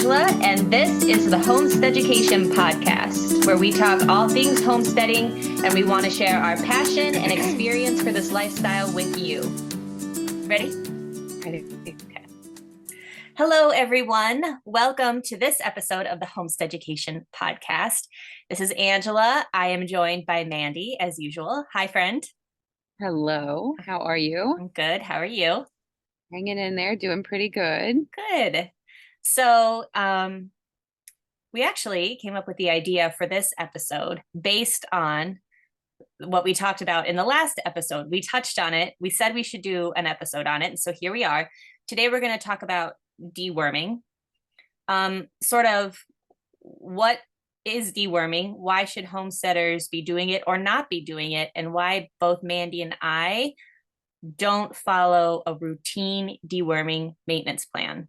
Angela, and this is the HOMESTEADucation podcast, where we talk all things homesteading, and we want to share our passion and experience for this lifestyle with you. Ready? Ready. Okay. Hello, everyone. Welcome to this episode of the HOMESTEADucation podcast. This is Angela. I am joined by Mandy, as usual. Hi, friend. Hello, how are you? I'm good. How are you? Hanging in there, doing pretty good. Good. So, we actually came up with the idea for this episode based on what we talked about in the last episode. We touched on it. We said we should do an episode on it. And so here we are. Today, we're going to talk about deworming. Sort of what is deworming? Why should homesteaders be doing it or not be doing it? And why both Mandy and I don't follow a routine deworming maintenance plan.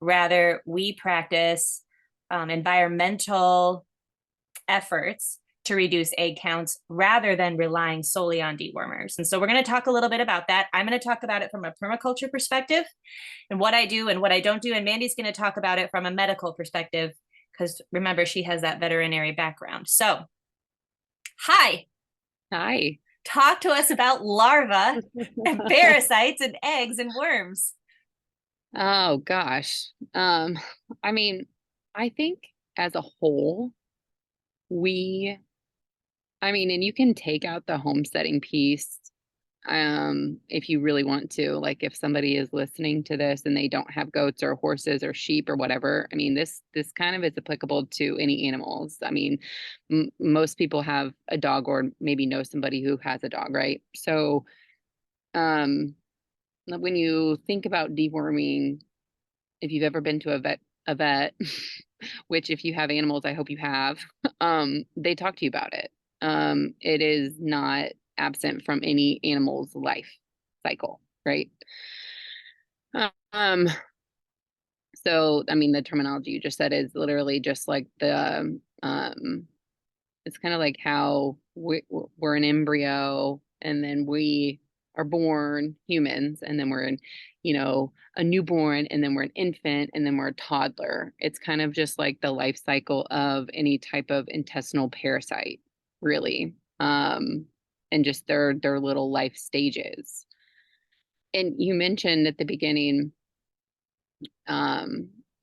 Rather, we practice environmental efforts to reduce egg counts rather than relying solely on dewormers. And so we're going to talk a little bit about that. I'm going to talk about it from a permaculture perspective and what I do and what I don't do. And Mandy's going to talk about it from a medical perspective because remember, she has that veterinary background. So, hi. Hi. Talk to us about larvae and parasites and eggs and worms. Oh gosh. I mean, I think as a whole, and you can take out the homesteading piece, if you really want to, like if somebody is listening to this and they don't have goats or horses or sheep or whatever, I mean, this kind of is applicable to any animals. I mean, most people have a dog or maybe know somebody who has a dog, right? So, when you think about deworming, if you've ever been to a vet, which if you have animals, I hope you have, they talk to you about it. It is not absent from any animal's life cycle, right? So, I mean, the terminology you just said is literally just like it's kind of like how we're an embryo and then we are born humans and then we're a newborn and then we're an infant and then we're a toddler. It's kind of just like the life cycle of any type of intestinal parasite, really. And just their little life stages. And you mentioned at the beginning,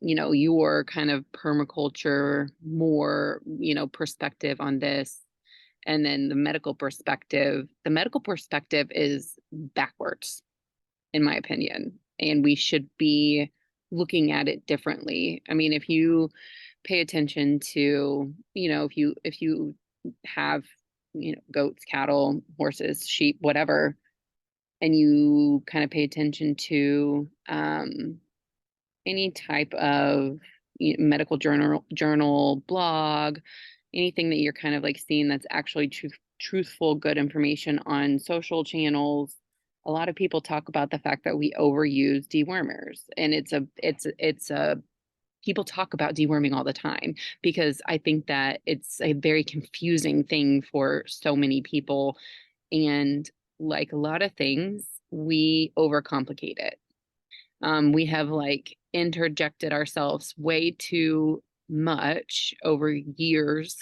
your kind of permaculture, more, perspective on this. And then the medical perspective is backwards, in my opinion. And we should be looking at it differently. I mean, if you pay attention to, if you have, goats, cattle, horses, sheep, whatever, and you kind of pay attention to any type of medical journal, blog, anything that you're kind of like seeing that's actually truthful, good information on social channels. A lot of people talk about the fact that we overuse dewormers, and it's a people talk about deworming all the time because I think that it's a very confusing thing for so many people. And like a lot of things, we overcomplicate it. We have like interjected ourselves way too much over years.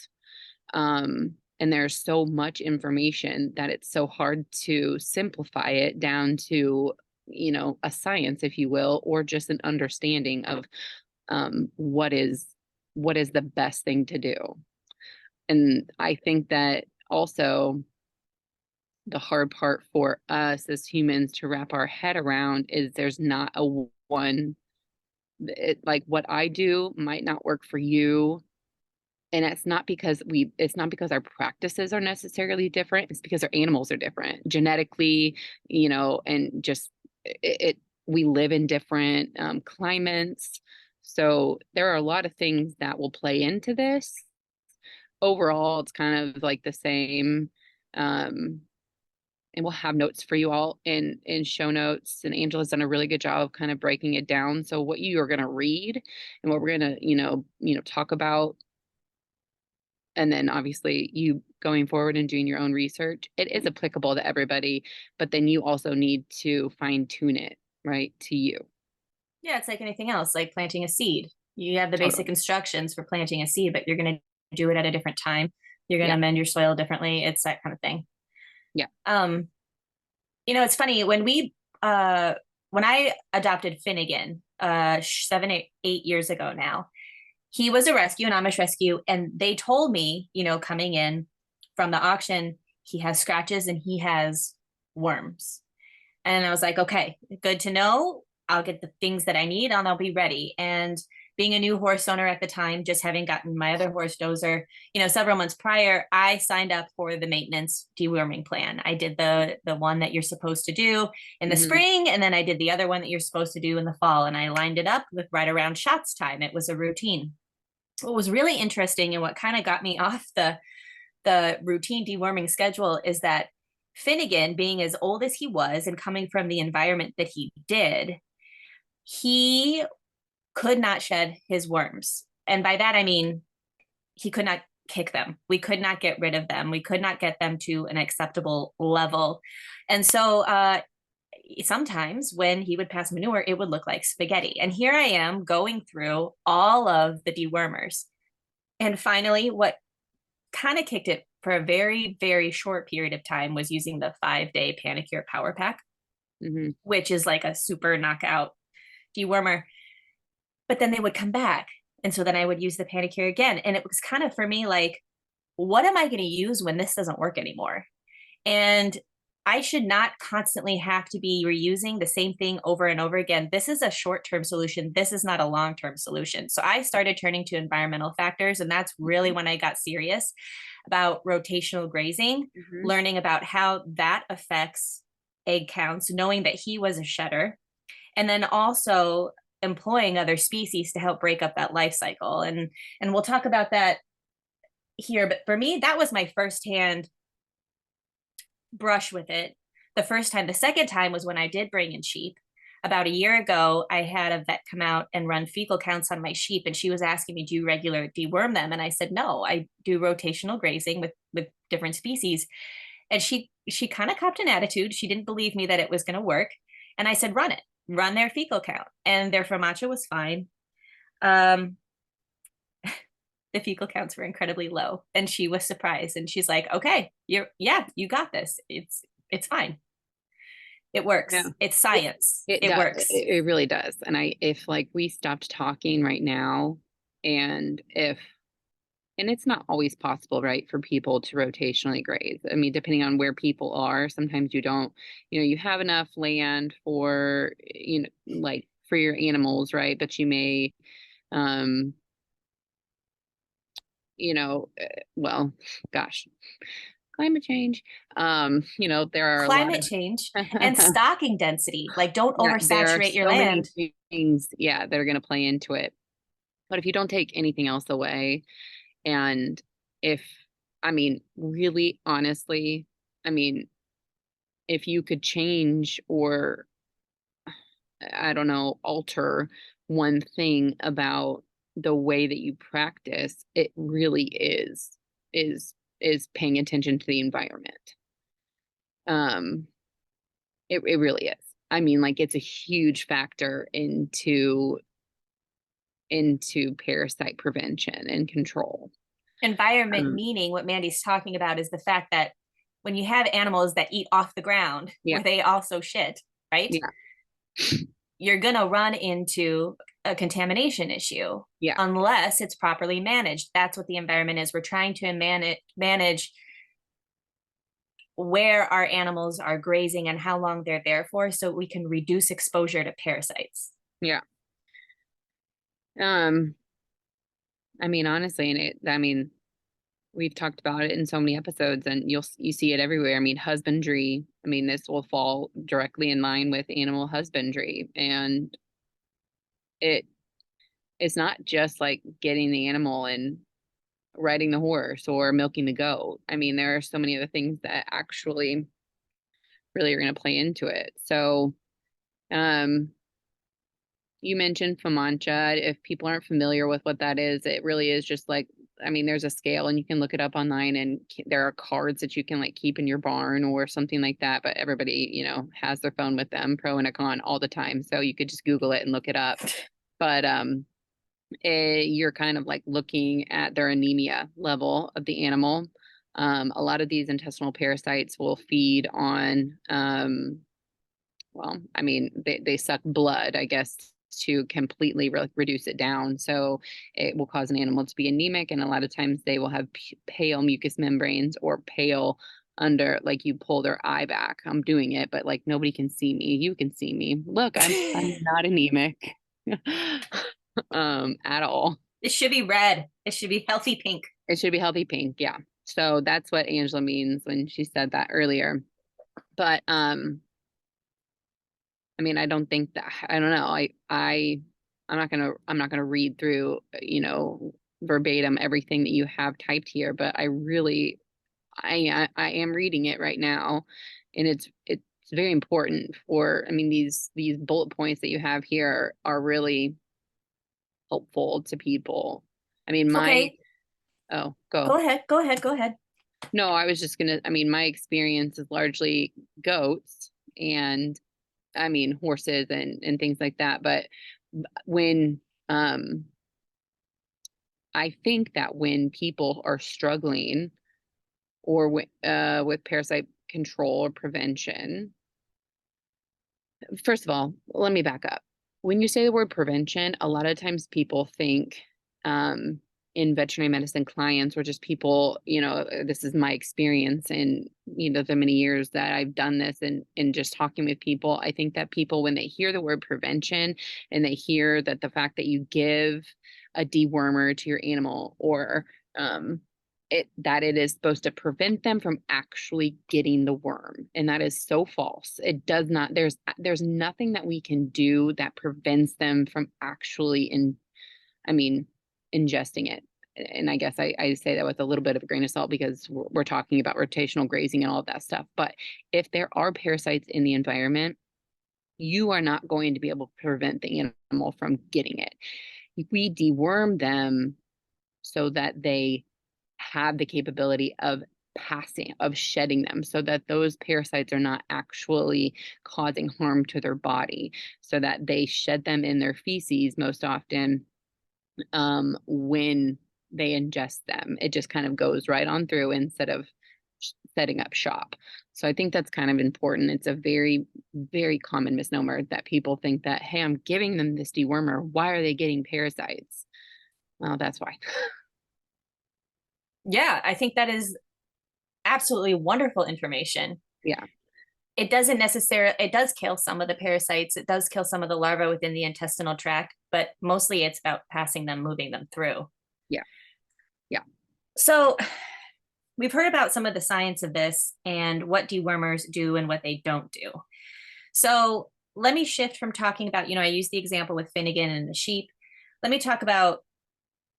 And there's so much information that it's so hard to simplify it down to, a science, if you will, or just an understanding of what is the best thing to do. And I think that also the hard part for us as humans to wrap our head around is there's not a one, like what I do might not work for you. And it's not because our practices are necessarily different. It's because our animals are different genetically, and just we live in different climates. So there are a lot of things that will play into this. Overall, it's kind of like the same. And we'll have notes for you all in show notes. And Angela's done a really good job of kind of breaking it down. So what you are going to read and what we're going to, talk about. And then obviously you going forward and doing your own research, it is applicable to everybody, but then you also need to fine tune it, right, to you. Yeah, it's like anything else, like planting a seed. You have the basic Totally. instructions for planting a seed, but you're going to do it at a different time. You're going to Yeah. amend your soil differently. It's that kind of thing. Yeah. Um, it's funny when I adopted Finnegan 7 8 years ago now, he was a rescue, an Amish rescue, and they told me, coming in from the auction, he has scratches and he has worms. And I was like, okay, good to know. I'll get the things that I need and I'll be ready. And being a new horse owner at the time, just having gotten my other horse dozer, several months prior, I signed up for the maintenance deworming plan. I did the one that you're supposed to do in the Hmm. spring, and then I did the other one that you're supposed to do in the fall. And I lined it up with right around shots time. It was a routine. What was really interesting and what kind of got me off the routine deworming schedule is that Finnegan, being as old as he was and coming from the environment that he did, he could not shed his worms. And by that, I mean, he could not kick them. We could not get rid of them. We could not get them to an acceptable level. And so sometimes when he would pass manure, it would look like spaghetti. And here I am going through all of the dewormers. And finally, what kind of kicked it for a very, very short period of time was using the 5-day Panicure Power Pack, Hmm. which is like a super knockout dewormer. But then they would come back. And so then I would use the Panicure again. And it was kind of for me like, what am I going to use when this doesn't work anymore? And I should not constantly have to be reusing the same thing over and over again. This is a short term solution. This is not a long term solution. So I started turning to environmental factors. And that's really when I got serious about rotational grazing, Hmm. learning about how that affects egg counts, knowing that he was a shedder, and then also employing other species to help break up that life cycle. And we'll talk about that here. But for me, that was my firsthand brush with it the first time. The second time was when I did bring in sheep. About a year ago, I had a vet come out and run fecal counts on my sheep, and she was asking me, do you regular deworm them? And I said, no, I do rotational grazing with different species. And she kind of copped an attitude. She didn't believe me that it was going to work. And I said, run their fecal count. And their formaggio was fine. Um, the fecal counts were incredibly low, and she was surprised. And she's like, okay, you got this. It's fine. It Yeah. works. It's science. It It does. works. It really does. And if like we stopped talking right now, and it's not always possible, right, for people to rotationally graze. I mean, depending on where people are, sometimes you don't, you have enough land for, like for your animals, right? But you may, um, well, gosh, climate change. There are a lot Climate of change and stocking density. Like, don't yeah, there are oversaturate your so many land. things, yeah, that are going to play into it. But if you don't take anything else away, and if, I mean, really honestly, I mean, if you could change or, I don't know, alter one thing about the way that you practice, it really is is paying attention to the environment. Um, it really is. I mean, like it's a huge factor into parasite prevention and control. Environment Um, meaning what Mandy's talking about is the fact that when you have animals that eat off the ground yeah, where they also shit, right? yeah, You're going to run into a contamination issue yeah, unless it's properly managed. That's what the environment is. We're trying to manage where our animals are grazing and how long they're there for so we can reduce exposure to parasites. yeah. Um, I mean, honestly, I mean, we've talked about it in so many episodes, and you see it everywhere. I mean, husbandry. I mean, this will fall directly in line with animal husbandry, and it it's not just like getting the animal and riding the horse or milking the goat. I mean, there are so many other things that actually really are going to play into it. So, um, you mentioned Famancha. If people aren't familiar with what that is, it really is just like, I mean, there's a scale and you can look it up online, and there are cards that you can like keep in your barn or something like that. But everybody, has their phone with them, pro and a con all the time. So you could just Google it and look it up. But you're kind of like looking at their anemia level of the animal. A lot of these intestinal parasites will feed on, well, I mean, they suck blood, I guess, to completely reduce it down. So it will cause an animal to be anemic, and a lot of times they will have pale mucous membranes or pale under, like you pull their eye back. I'm doing it, but like nobody can see me. You can see me. Look, I'm not anemic at all. It should be red. It should be healthy pink. It should be healthy pink. Yeah. So that's what Angela means when she said that earlier. But I mean, I don't think that, I don't know. I'm not gonna read through, verbatim everything that you have typed here, but I am reading it right now, and it's very important for, I mean, these bullet points that you have here are really helpful to people. I mean, Okay, oh, go go. ahead. Go ahead. Go ahead. No, I was just gonna, I mean, my experience is largely goats and, I mean, horses and things like that. But when, I think that when people are struggling or with parasite control or prevention, first of all, let me back up. When you say the word prevention, a lot of times people think, in veterinary medicine clients or just people, this is my experience in, the many years that I've done this and just talking with people. I think that people, when they hear the word prevention and they hear that the fact that you give a dewormer to your animal or, that it is supposed to prevent them from actually getting the worm, and that is so false. It does not. There's nothing that we can do that prevents them from actually I mean, ingesting it. And I guess I say that with a little bit of a grain of salt because we're talking about rotational grazing and all of that stuff. But if there are parasites in the environment, you are not going to be able to prevent the animal from getting it. We deworm them so that they have the capability of shedding them, so that those parasites are not actually causing harm to their body, so that they shed them in their feces most often. When they ingest them, it just kind of goes right on through instead of setting up shop. So I think that's kind of important. It's a very, very common misnomer that people think that, hey, I'm giving them this dewormer, why are they getting parasites? Well, that's why. Yeah, I think that is absolutely wonderful information. Yeah. It does kill some of the parasites. It does kill some of the larvae within the intestinal tract, but mostly it's about passing them, moving them through. Yeah. Yeah. So we've heard about some of the science of this and what dewormers do and what they don't do. So let me shift from talking about, I used the example with Finnegan and the sheep. Let me talk about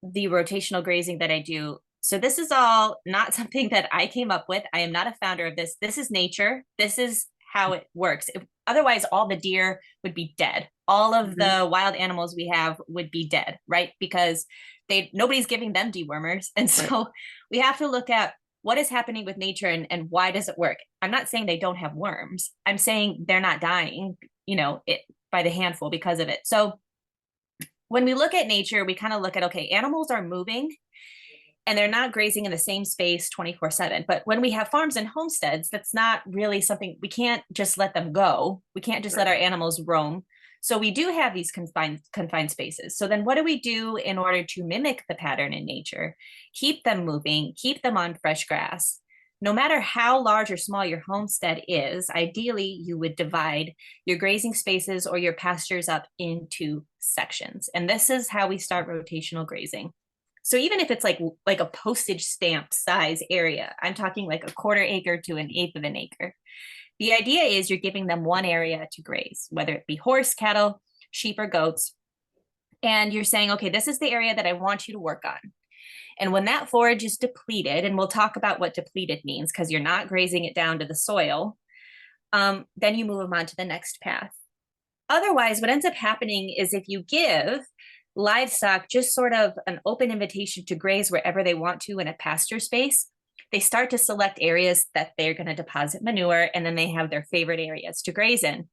the rotational grazing that I do. So this is all not something that I came up with. I am not a founder of this. This is nature. This is how it works. Otherwise, all the deer would be dead. All of the wild animals we have would be dead, right? Because nobody's giving them dewormers. And so we have to look at what is happening with nature and why does it work? I'm not saying they don't have worms. I'm saying they're not dying, by the handful because of it. So when we look at nature, we kind of look at, okay, animals are moving and they're not grazing in the same space 24/7. But when we have farms and homesteads, that's not really something, we can't just let them go. We can't just let our animals roam. So we do have these confined spaces. So then what do we do in order to mimic the pattern in nature? Keep them moving, keep them on fresh grass. No matter how large or small your homestead is, ideally you would divide your grazing spaces or your pastures up into sections. And this is how we start rotational grazing. So even if it's like a postage stamp size area, I'm talking like a quarter acre to an eighth of an acre. The idea is you're giving them one area to graze, whether it be horse, cattle, sheep, or goats. And you're saying, okay, this is the area that I want you to work on. And when that forage is depleted, and we'll talk about what depleted means because you're not grazing it down to the soil, then you move them on to the next path. Otherwise, what ends up happening is if you give livestock just sort of an open invitation to graze wherever they want to in a pasture space, they start to select areas that they're going to deposit manure, and then they have their favorite areas to graze in.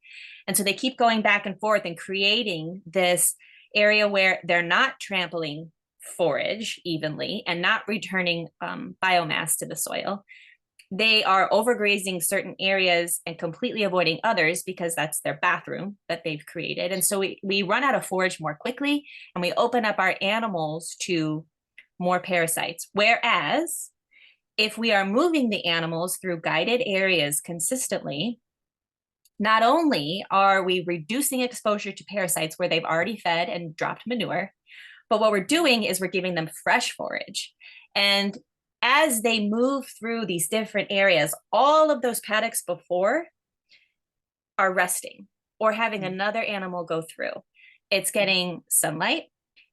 And so they keep going back and forth and creating this area where they're not trampling forage evenly and not returning biomass to the soil. They are overgrazing certain areas and completely avoiding others because that's their bathroom that they've created. And so we run out of forage more quickly, and we open up our animals to more parasites. Whereas if we are moving the animals through guided areas consistently, not only are we reducing exposure to parasites where they've already fed and dropped manure, but what we're doing is we're giving them fresh forage. And as they move through these different areas, all of those paddocks before are resting or having another animal go through. It's getting sunlight,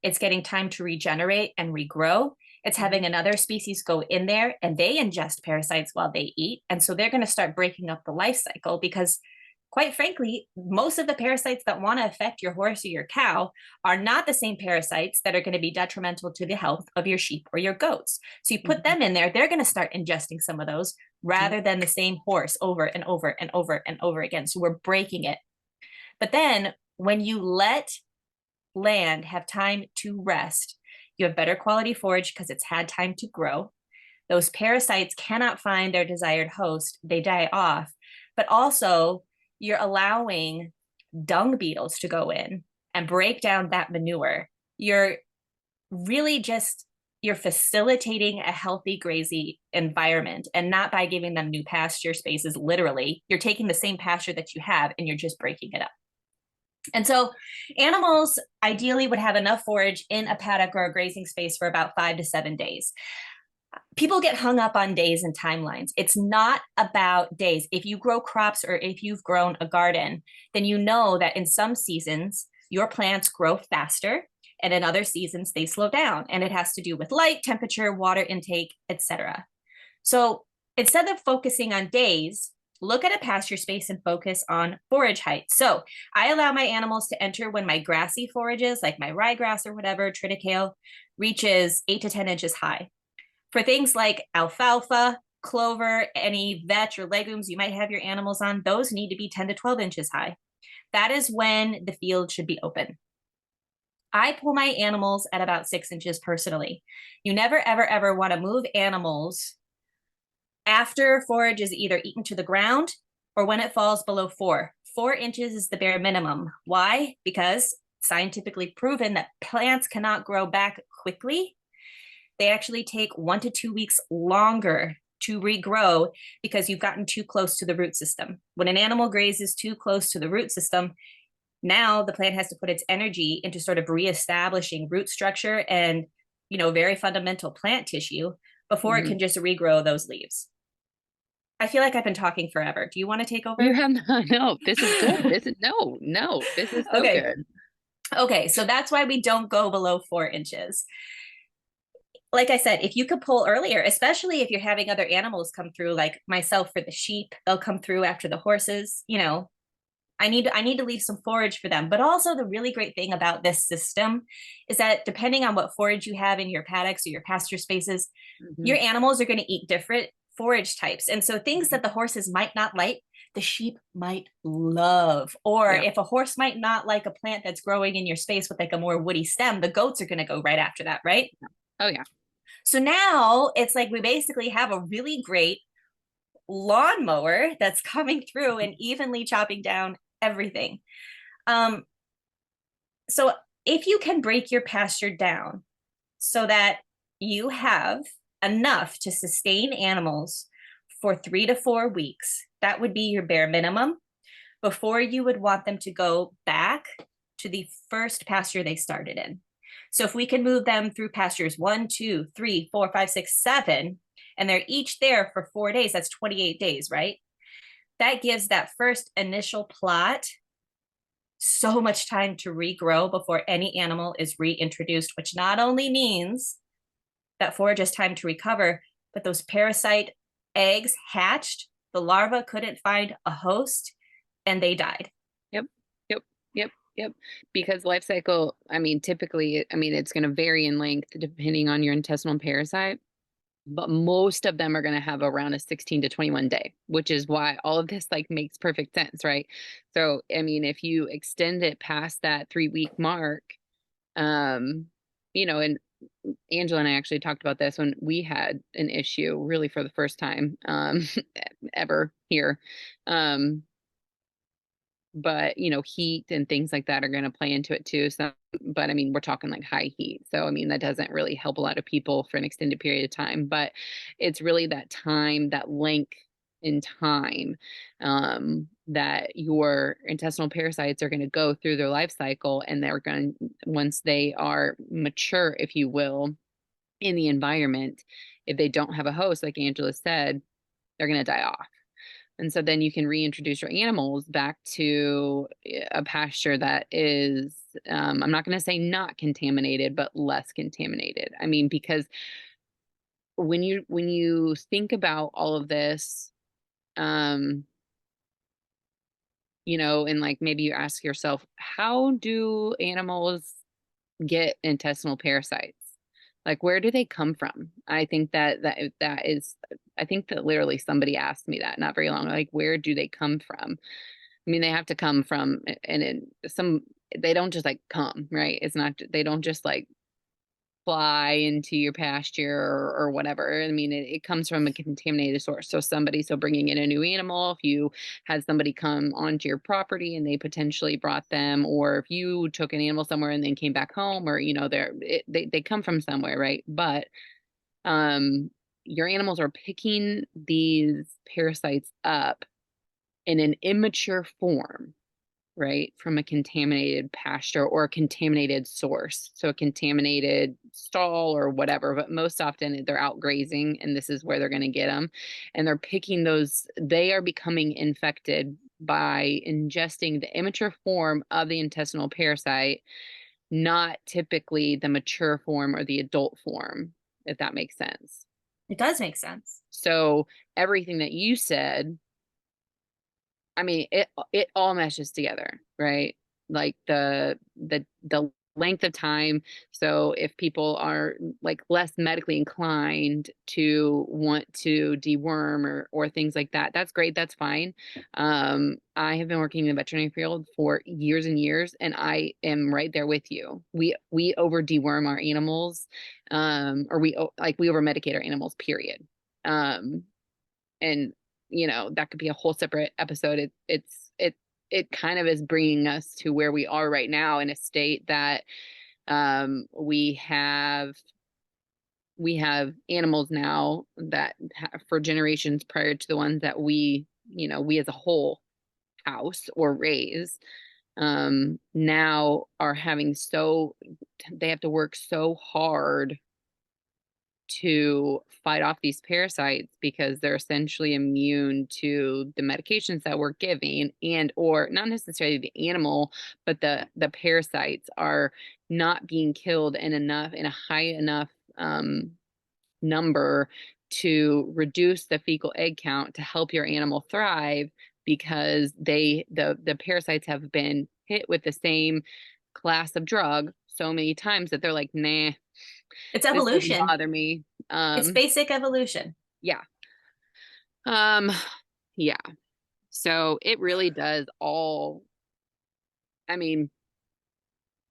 it's getting time to regenerate and regrow. It's having another species go in there and they ingest parasites while they eat. And so they're going to start breaking up the life cycle because, quite frankly, most of the parasites that want to affect your horse or your cow are not the same parasites that are going to be detrimental to the health of your sheep or your goats. So you put them in there, they're going to start ingesting some of those rather than the same horse over and over and over and over again. So we're breaking it. But then when you let land have time to rest, you have better quality forage because it's had time to grow. Those parasites cannot find their desired host, they die off. But also, you're allowing dung beetles to go in and break down that manure. You're really just, you're facilitating a healthy grazing environment, and not by giving them new pasture spaces. Literally, you're taking the same pasture that you have and you're just breaking it up. And so animals ideally would have enough forage in a paddock or a grazing space for about 5 to 7 days. People get hung up on days and timelines. It's not about days. If you grow crops or if you've grown a garden, then you know that in some seasons your plants grow faster and in other seasons they slow down, and it has to do with light, temperature, water intake, etc. So instead of focusing on days, look at a pasture space and focus on forage height. So I allow my animals to enter when my grassy forages, like my ryegrass or whatever, triticale, reaches 8 to 10 inches high. For things like alfalfa, clover, any vetch or legumes you might have your animals on, those need to be 10 to 12 inches high. That is when the field should be open. I pull my animals at about 6 inches personally. You never, ever, ever want to move animals after forage is either eaten to the ground or when it falls below 4. 4 inches is the bare minimum. Why? Because scientifically proven that plants cannot grow back quickly. They actually take 1 to 2 weeks longer to regrow because you've gotten too close to the root system. When an animal grazes too close to the root system, now the plant has to put its energy into sort of reestablishing root structure and, very fundamental plant tissue before it can just regrow those leaves. I feel like I've been talking forever. Do you want to take over? You have not, no, this is good. This is this is so okay. good. Okay, so that's why we don't go below 4 inches. Like I said, if you could pull earlier, especially if you're having other animals come through, like myself for the sheep, they'll come through after the horses, I need to leave some forage for them. But also the really great thing about this system is that depending on what forage you have in your paddocks or your pasture spaces, your animals are going to eat different forage types. And so things that the horses might not like, the sheep might love. Or if a horse might not like a plant that's growing in your space with like a more woody stem, the goats are going to go right after that, right? Oh yeah. So now it's like we basically have a really great lawnmower that's coming through and evenly chopping down everything. So if you can break your pasture down so that you have enough to sustain animals for 3 to 4 weeks, that would be your bare minimum before you would want them to go back to the first pasture they started in. So if we can move them through pastures 1, 2, 3, 4, 5, 6, 7, and they're each there for 4 days, that's 28 days, right? That gives that first initial plot so much time to regrow before any animal is reintroduced, which not only means that forage has time to recover, but those parasite eggs hatched, the larva couldn't find a host, and they died. Yep. Because life cycle, typically, it's going to vary in length depending on your intestinal parasite, but most of them are going to have around a 16 to 21 day, which is why all of this makes perfect sense, right? So, if you extend it past that 3-week mark, Um, and Angela and I actually talked about this when we had an issue really for the first time ever here. Um, but heat and things like that are going to play into it too. So, but I mean, we're talking like high heat. So, I mean, that doesn't really help a lot of people for an extended period of time, but it's really that time, that length in time, that your intestinal parasites are going to go through their life cycle, and they're going, once they are mature, if you will, in the environment, if they don't have a host, like Angela said, they're going to die off. And so then you can reintroduce your animals back to a pasture that is, I'm not going to say not contaminated, but less contaminated. I mean, because when you think about all of this, um, and like maybe you ask yourself, how do animals get intestinal parasites? Like, where do they come from? I think that is, I think that literally somebody asked me that not very long, like, where do they come from? I mean, they have to come from, and they don't just like come, right? It's not, they don't just like fly into your pasture or whatever. I mean, it comes from a contaminated source. So bringing in a new animal, if you had somebody come onto your property and they potentially brought them, or if you took an animal somewhere and then came back home, or, they come from somewhere, right? But, your animals are picking these parasites up in an immature form, right, from a contaminated pasture or a contaminated source. So a contaminated stall or whatever, but most often they're out grazing, and this is where they're going to get them. And they're picking those, they are becoming infected by ingesting the immature form of the intestinal parasite, not typically the mature form or the adult form, if that makes sense. It does make sense. So everything that you said, I mean, it all meshes together, right? Like the length of time. So if people are like less medically inclined to want to deworm or things like that, that's great. That's fine. I have been working in the veterinary field for years and years, and I am right there with you. We over deworm our animals, or we over medicate our animals, period. And that could be a whole separate episode. It kind of is bringing us to where we are right now, in a state that, we have animals now that for generations prior to the ones that we as a whole house or raise, now are having, so they have to work so hard to fight off these parasites because they're essentially immune to the medications that we're giving, and or not necessarily the animal, but the parasites are not being killed in a high enough, number to reduce the fecal egg count to help your animal thrive, because the parasites have been hit with the same class of drug so many times that they're like, nah, It's this doesn't evolution. bother me. It's basic evolution. Yeah. Um, yeah. So it really does all, I mean,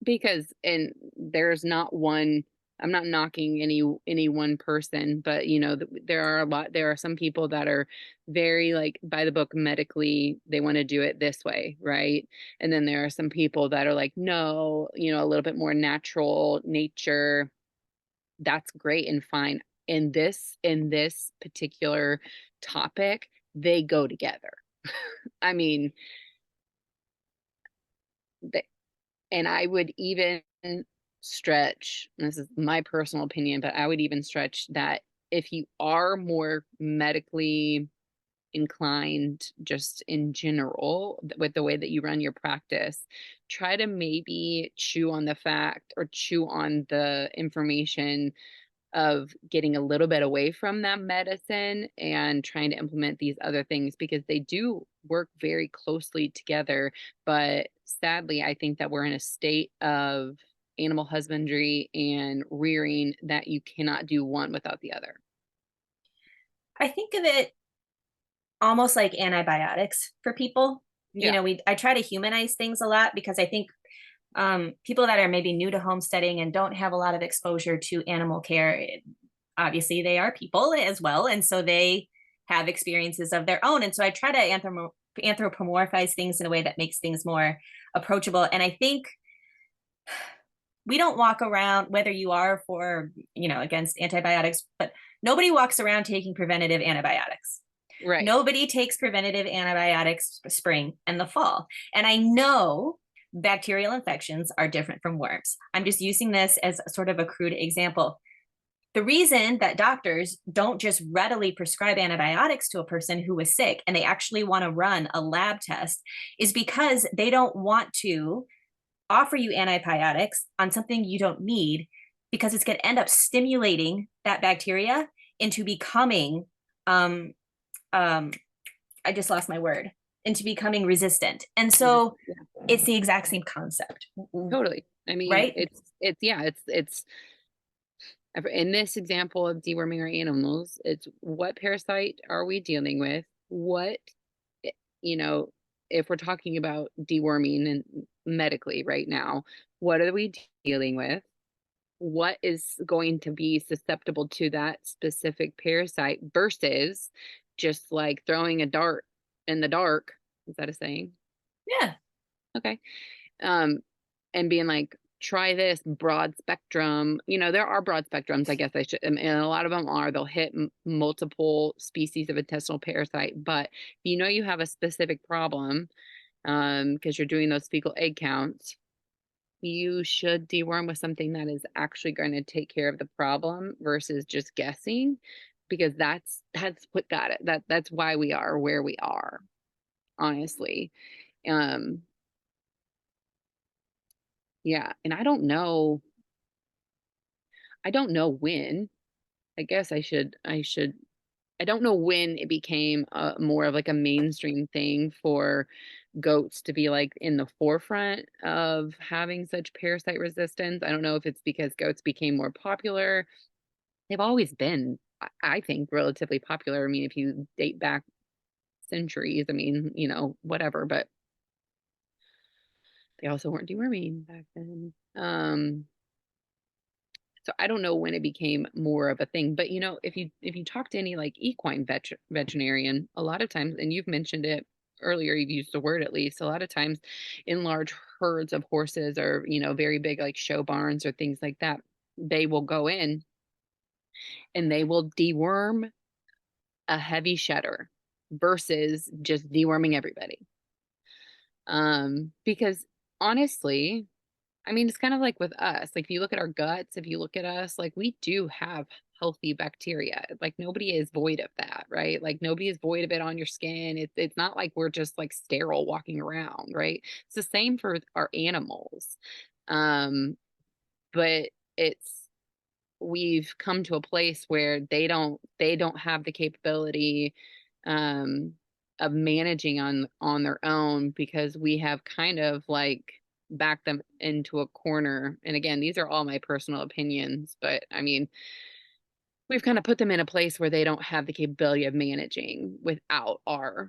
because, and there's not one, I'm not knocking any one person, but there are some people that are very like by the book medically, they want to do it this way, right? And then there are some people that are like, no, a little bit more natural nature. That's great and fine. In this particular topic, they go together. I mean, they, and I would even stretch, and this is my personal opinion, but I would even stretch that if you are more medically inclined just in general with the way that you run your practice, try to maybe chew on the fact or chew on the information of getting a little bit away from that medicine and trying to implement these other things, because they do work very closely together. But sadly, I think that we're in a state of animal husbandry and rearing that you cannot do one without the other. I think of it almost like antibiotics for people. Yeah. I try to humanize things a lot because I think people that are maybe new to homesteading and don't have a lot of exposure to animal care, obviously they are people as well. And so they have experiences of their own. And so I try to anthropomorphize things in a way that makes things more approachable. And I think we don't walk around, whether you are for, against antibiotics, but nobody walks around taking preventative antibiotics. Right. Nobody takes preventative antibiotics spring and the fall. And I know bacterial infections are different from worms. I'm just using this as sort of a crude example. The reason that doctors don't just readily prescribe antibiotics to a person who is sick and they actually want to run a lab test is because they don't want to offer you antibiotics on something you don't need, because it's going to end up stimulating that bacteria into becoming I just lost my word, into becoming resistant. And so it's the exact same concept. Totally. I mean, Right? it's in this example of deworming our animals, it's what parasite are we dealing with? What, eh, you know, if we're talking about deworming and medically right now, what are we dealing with? What is going to be susceptible to that specific parasite versus just like throwing a dart in the dark. Is that a saying? Yeah. Okay. Um, and being like, try this broad spectrum. There are broad spectrums, I guess I should, and a lot of them they'll hit multiple species of intestinal parasite. But you have a specific problem, because you're doing those fecal egg counts, you should deworm with something that is actually going to take care of the problem versus just guessing, because that's what got it. That's why we are where we are, honestly. Um, yeah, and I don't know when. I guess I don't know when it became more of like a mainstream thing for goats to be like in the forefront of having such parasite resistance. I don't know if it's because goats became more popular. They've always been, I think, relatively popular. I mean, if you date back centuries, I mean, whatever, but they also weren't deworming back then. So I don't know when it became more of a thing, but if you talk to any like equine veterinarian, a lot of times, and you've mentioned it earlier, you've used the word at least, a lot of times in large herds of horses or very big like show barns or things like that, they will go in and they will deworm a heavy shedder versus just deworming everybody. Because honestly, I mean, it's kind of like with us. Like, if you look at our guts, if you look at us, like, we do have healthy bacteria. Like, nobody is void of that, right? Like, nobody is void of it on your skin. It's not like we're just like sterile walking around, right? It's the same for our animals. Um, but we've come to a place where they don't have the capability um of managing on their own, because we have kind of like backed them into a corner. And again, these are all my personal opinions, but I mean, we've kind of put them in a place where they don't have the capability of managing without our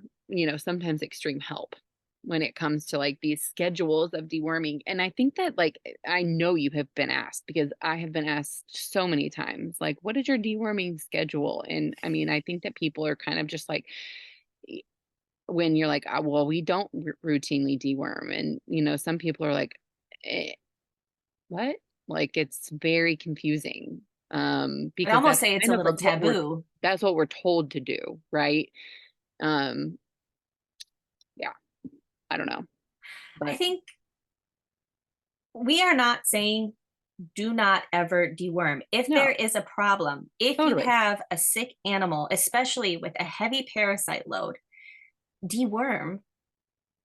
sometimes extreme help when it comes to like these schedules of deworming. And I think that, like, I know you have been asked, because I have been asked so many times, like, what is your deworming schedule? And I mean, I think that people are kind of just like, when you're like, well, we don't routinely deworm, and some people are like, what? Like, it's very confusing, I because almost that's say it's kind a of little like taboo. that's what we're told to do, right? um yeah, I don't know, I but think we are not saying do not ever deworm. If there no, is a problem, if you totally. have a sick animal, especially with a heavy parasite load, deworm.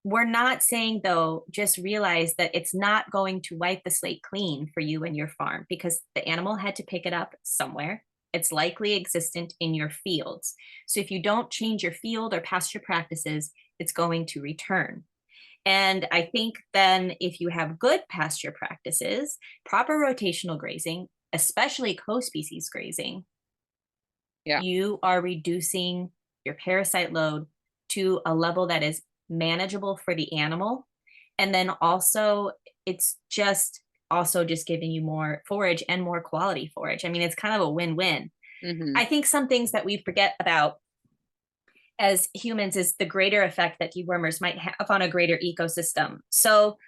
We're not saying, though, just realize that it's not going to wipe the slate clean for you and your farm, because the animal had to pick it up somewhere. It's likely existent in your fields. So if you don't change your field or pasture practices, it's going to return. And I think then if you have good pasture practices, proper rotational grazing, especially co-species grazing, Yeah. you are reducing your parasite load to a level that is manageable for the animal. And then also, it's just also just giving you more forage and more quality forage. I mean, it's kind of a win-win. Mm-hmm. I think some things that we forget about as humans is the greater effect that dewormers might have on a greater ecosystem. So,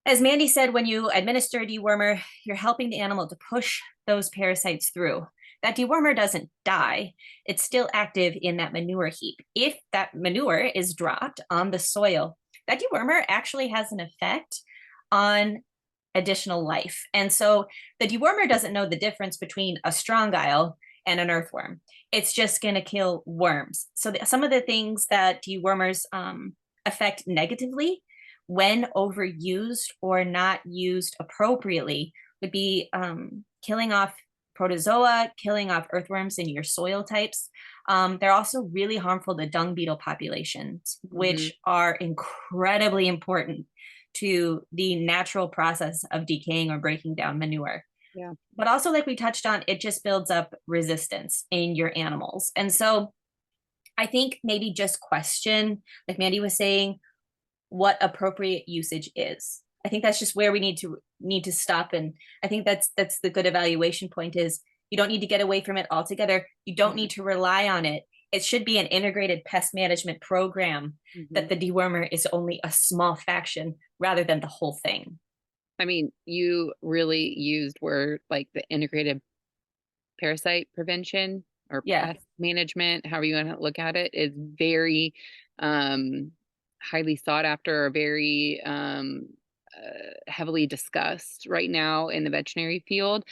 as Mandy said, when you administer a dewormer, you're helping the animal to push those parasites through. That dewormer doesn't die, it's still active in that manure heap. If that manure is dropped on the soil, that dewormer actually has an effect on additional life. And so the dewormer doesn't know the difference between a strong guile and an earthworm. It's just going to kill worms. So some of the things that dewormers affect negatively when overused or not used appropriately would be killing off protozoa, killing off earthworms in your soil types. They're also really harmful to dung beetle populations, Mm-hmm. which are incredibly important to the natural process of decaying or breaking down manure. Yeah. But also, like we touched on, it just builds up resistance in your animals. And so I think maybe just question, like Mandy was saying, what appropriate usage is. I think that's just where we need to stop. And I think that's the good evaluation point is you don't need to get away from it altogether. You don't Mm-hmm. need to rely on it. It should be an integrated pest management program Mm-hmm. that the dewormer is only a small fraction rather than the whole thing. I mean, you really used word like the integrated parasite prevention or Yeah. pest management, however you want to look at it, is very um, highly sought after, or very heavily discussed right now in the veterinary field.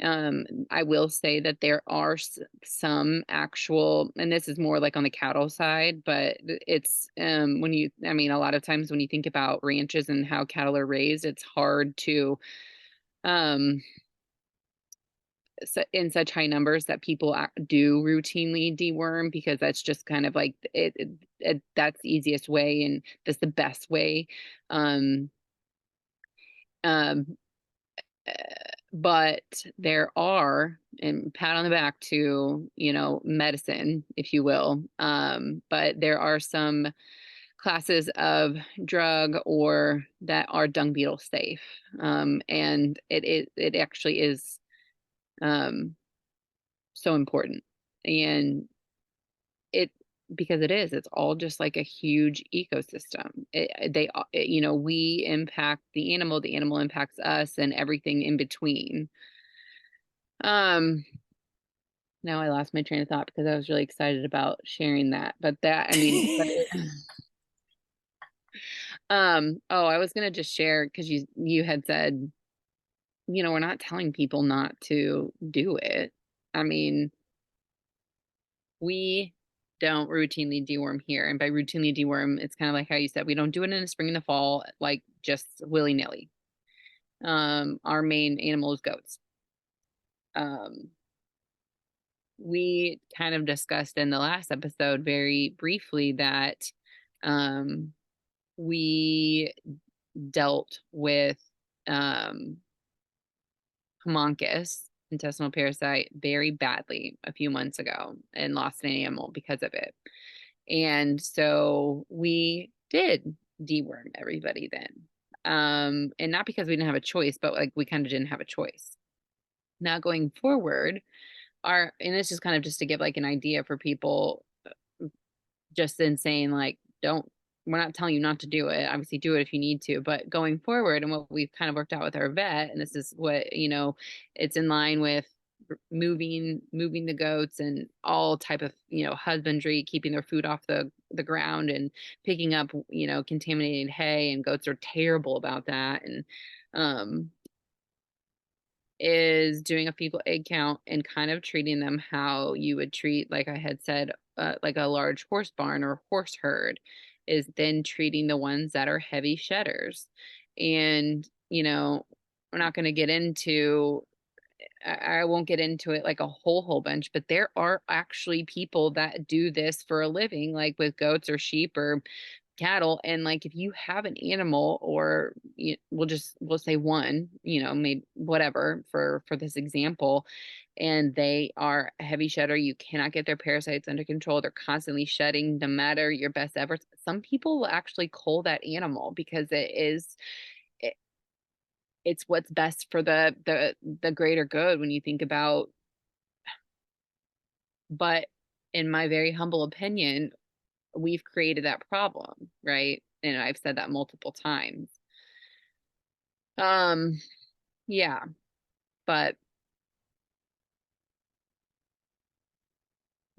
I will say that there are some actual, and this is more like on the cattle side, but it's when you, I mean, a lot of times when you think about ranches and how cattle are raised, it's hard to um in such high numbers that people do routinely deworm, because that's just kind of like that's the easiest way and that's the best way. Um, um, uh, but there are, and pat on the back to, medicine, if you will. But there are some classes of drug or that are dung beetle safe. And it actually is um so important. And it, because it's all just like a huge ecosystem. We impact the animal impacts us, and everything in between. Um, Now I lost my train of thought because I was really excited about sharing that. But that, I mean, but oh, I was gonna just share because you had said, we're not telling people not to do it. I mean, we don't routinely deworm here. And by routinely deworm, it's kind of like how you said, we don't do it in the spring and the fall, like just willy-nilly. Our main animal is goats. Um, we kind of discussed in the last episode very briefly that um, we dealt with um, homunculus, intestinal parasite, very badly a few months ago and lost an animal because of it. And so we did deworm everybody then. And not because we didn't have a choice, but like we kind of didn't have a choice. Now going forward, and this is kind of just to give like an idea for people, just in saying like, we're not telling you not to do it. Obviously do it if you need to, but going forward, and what we've kind of worked out with our vet, and this is what, it's in line with moving the goats and all type of, husbandry, keeping their food off the ground and picking up, contaminated hay, and goats are terrible about that. And um is doing a fecal egg count and kind of treating them how you would treat, like I had said, like a large horse barn or horse herd, is then treating the ones that are heavy shedders. And, we're not going to get into, I won't get into it like a whole bunch, but there are actually people that do this for a living, like with goats or sheep or cattle. And like, if you have an animal, or we'll say one, maybe whatever for this example, and they are a heavy shedder, you cannot get their parasites under control. They're constantly shedding, no matter your best efforts. Some people will actually cull that animal because it, it's what's best for the greater good when you think about. But in my very humble opinion, we've created that problem, right? And I've said that multiple times. Um, yeah, but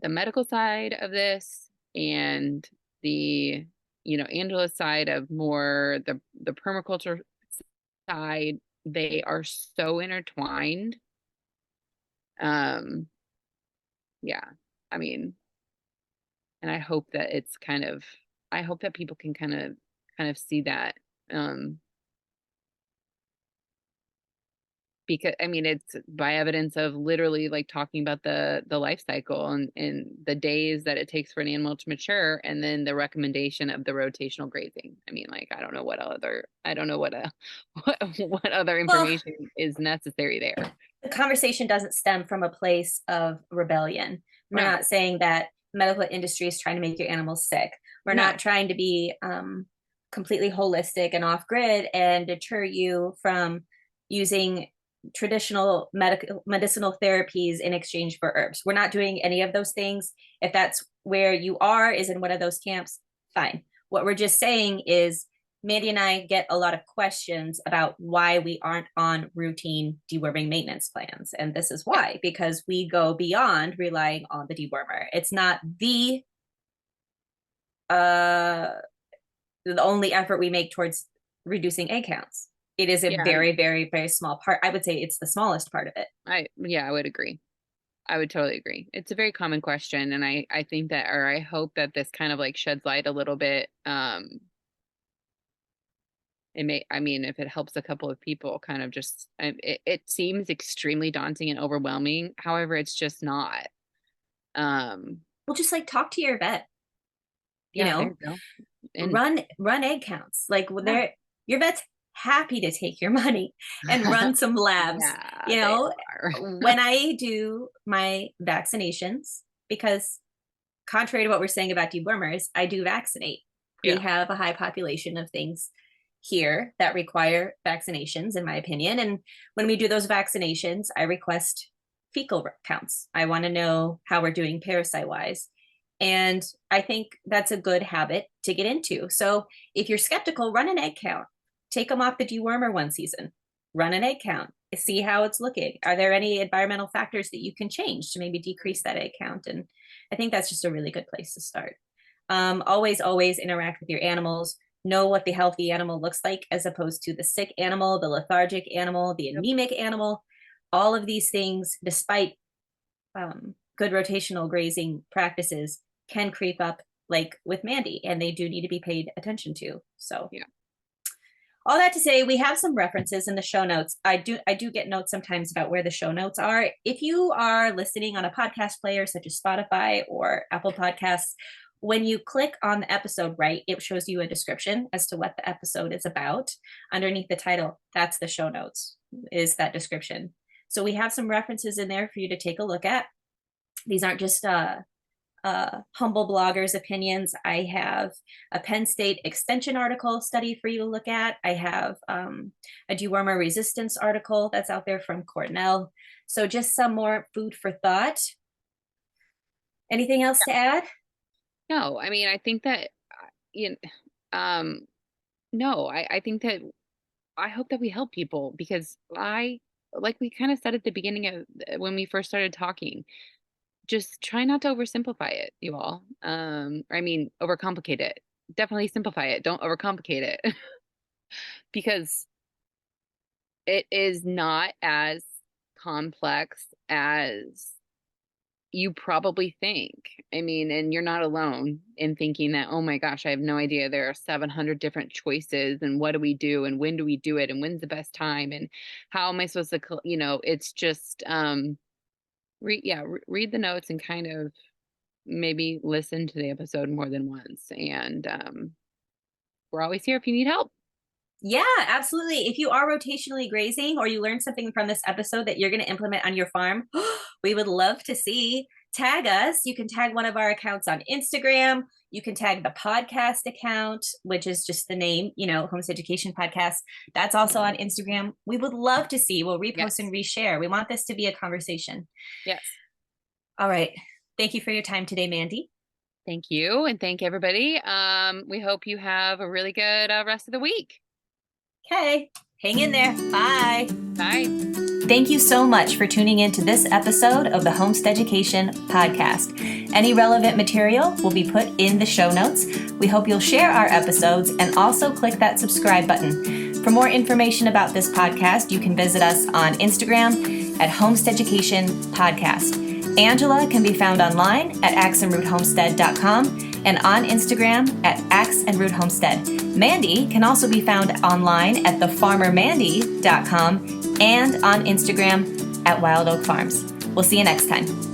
the medical side of this, and the, Angela's side of more the permaculture side, they are so intertwined. Um, yeah, I mean, and I hope that people can kind of see that. Um, because I mean, it's by evidence of literally like talking about the life cycle, and the days that it takes for an animal to mature, and then the recommendation of the rotational grazing. I mean, like, I don't know what what other Well, information is necessary there. the conversation doesn't stem from a place of rebellion. We're No, not saying that medical industry is trying to make your animals sick. We're no, not trying to be completely holistic and off grid and deter you from using traditional medicinal therapies in exchange for herbs. We're not doing any of those things. If that's where you are, is in one of those camps, fine. What we're just saying is Mandy and I get a lot of questions about why we aren't on routine deworming maintenance plans. And this is yeah, why, because we go beyond relying on the dewormer. It's not uh, the only effort we make towards reducing egg counts. It is a yeah. very, very, very small part. I would say it's the smallest part of it. Yeah, I would agree. I would totally agree. It's a very common question, and I think that, or I hope that this kind of like sheds light a little bit. It may, I mean, if it helps a couple of people, kind of just, it seems extremely daunting and overwhelming. However, it's just not. Um, Well, just like talk to your vet, you yeah, there know, you go. And run egg counts. Like yeah, they're your vet's happy to take your money and run some labs. yeah, You they know, are. when I do my vaccinations, because contrary to what we're saying about dewormers, I do vaccinate. We Yeah, have a high population of things here that require vaccinations, in my opinion. And when we do those vaccinations, I request fecal counts. I want to know how we're doing parasite wise. And I think that's a good habit to get into. So if you're skeptical, run an egg count. Take them off the dewormer one season. Run an egg count. See how it's looking. Are there any environmental factors that you can change to maybe decrease that egg count? And I think that's just a really good place to start. Always interact with your animals. Know what the healthy animal looks like as opposed to the sick animal, the lethargic animal, the yep, anemic animal. All of these things, despite good rotational grazing practices, can creep up like with Mandy, and they do need to be paid attention to. So yeah, all that to say, we have some references in the show notes. I do get notes sometimes about where the show notes are. If you are listening on a podcast player such as Spotify or Apple Podcasts, when you click on the episode, right, it shows you a description as to what the episode is about. Underneath the title, that's the show notes, is that description. So we have some references in there for you to take a look at. These aren't just humble bloggers' opinions. I have a Penn State Extension article study for you to look at. I have a dewormer resistance article that's out there from Cornell. So just some more food for thought. Anything else to add? no, I mean, I think that, you know, no, I think that, I hope that we help people, because like we kind of said at the beginning of when we first started talking, just try not to oversimplify it, you all. I mean, overcomplicate it. Definitely simplify it. Don't overcomplicate it, because it is not as complex as you probably think. I mean, and you're not alone in thinking that, oh my gosh, I have no idea. There are 700 different choices, and what do we do, and when do we do it, and when's the best time, and how am I supposed to, it's just, read the notes, and kind of maybe listen to the episode more than once, and we're always here if you need help. Yeah, absolutely. If you are rotationally grazing or you learned something from this episode that you're going to implement on your farm, we would love to see. Tag us. You can tag one of our accounts on Instagram. You can tag the podcast account, which is just the name, Homestead Education Podcast. That's also on Instagram. We would love to see. We'll repost Yes. and reshare. We want this to be a conversation. Yes. All right. Thank you for your time today, Mandy. Thank you. And thank everybody. We hope you have a really good rest of the week. Okay. Hang in there. Bye. Bye. Thank you so much for tuning in to this episode of the HOMESTEAducation podcast. Any relevant material will be put in the show notes. We hope you'll share our episodes and also click that subscribe button. For more information about this podcast, you can visit us on Instagram at HOMESTEAducation Podcast. Angela can be found online at axeandroothomestead.com and on Instagram at axeandroothomestead. Mandy can also be found online at thefarmermandy.com and on Instagram at Wild Oak Farms. We'll see you next time.